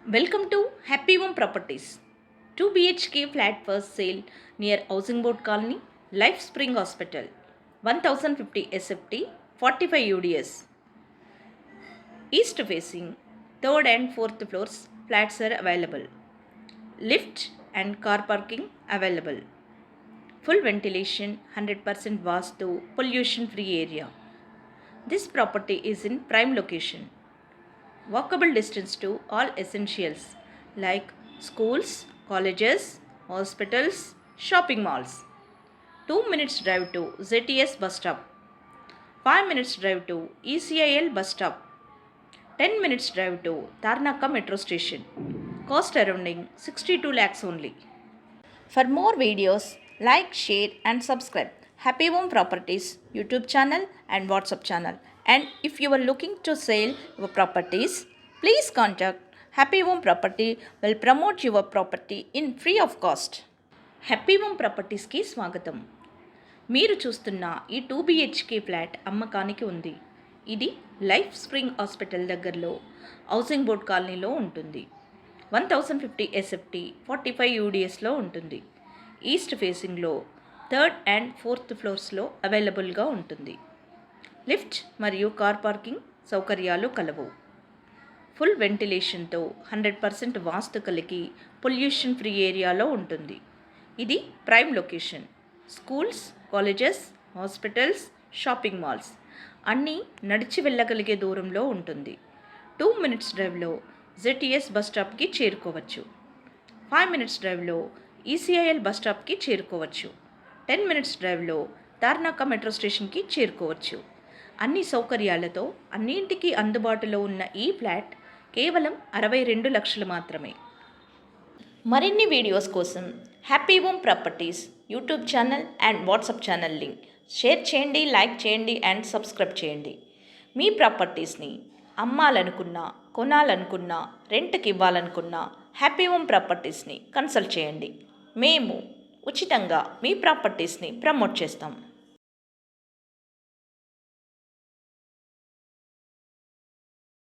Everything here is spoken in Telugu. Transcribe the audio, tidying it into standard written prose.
Welcome to Happy Home Properties. 2 BHK flat for sale near Housing Board Colony, Life Spring Hospital. 1050 SFT, 45 UDS. East facing, 3rd and 4th floors flats are available. Lift and car parking available. Full ventilation, 100% Vastu, pollution free area. This property is in prime location. Walkable distance to all essentials like schools, colleges, hospitals, shopping malls. 2 minutes drive to ZTS bus stop. 5 minutes drive to ECIL bus stop. 10 minutes drive to Tarnaka metro station. Cost surrounding 62 lakhs only. For more videos, like, share and subscribe Happy Home Properties YouTube channel and WhatsApp channel. And if you are looking to sell your properties, please contact Happy Home Property will promote your property in free of cost. Happy home ప్రాపర్టీస్కి స్వాగతం. మీరు చూస్తున్న ఈ 2 BHK ఫ్లాట్ అమ్మకానికి ఉంది. ఇది లైఫ్ స్ప్రింగ్ హాస్పిటల్ దగ్గరలో హౌసింగ్ బోర్డ్ కాలనీలో ఉంటుంది. 1050 SFT 45 UDSలో ఉంటుంది. ఈస్ట్ ఫేసింగ్లో 3rd and 4th ఫ్లోర్స్లో అవైలబుల్గా ఉంటుంది. లిఫ్ట్ మరియు కార్ పార్కింగ్ సౌకర్యాలు కలవు. ఫుల్ వెంటిలేషన్తో 100% వాస్తు కలిగి పొల్యూషన్ ఫ్రీ ఏరియాలో ఉంటుంది. ఇది prime location. Schools, colleges, hospitals, shopping malls అన్నీ నడిచి వెళ్ళగలిగే దూరంలో ఉంటుంది. 2 minutes డ్రైవ్లో ZTS బస్ స్టాప్కి చేరుకోవచ్చు. 5 minutes డ్రైవ్లో ECIL బస్ స్టాప్కి చేరుకోవచ్చు. 10 minutes డ్రైవ్లో తార్నాక మెట్రో స్టేషన్కి చేరుకోవచ్చు. అన్ని సౌకర్యాలతో అన్నింటికీ అందుబాటులో ఉన్న ఈ ఫ్లాట్ కేవలం 62 లక్షలు మాత్రమే. మరిన్ని వీడియోస్ కోసం happy home properties YouTube channel and WhatsApp channel link share చేయండి, లైక్ చేయండి అండ్ సబ్స్క్రైబ్ చేయండి. మీ ప్రాపర్టీస్ని అమ్మాలనుకున్నా, కొనాలనుకున్నా, రెంట్కి ఇవ్వాలనుకున్నా హ్యాపీ హోమ్ ప్రాపర్టీస్ని కన్సల్ట్ చేయండి. మేము ఉచితంగా మీ ప్రాపర్టీస్ని ప్రమోట్ చేస్తాం.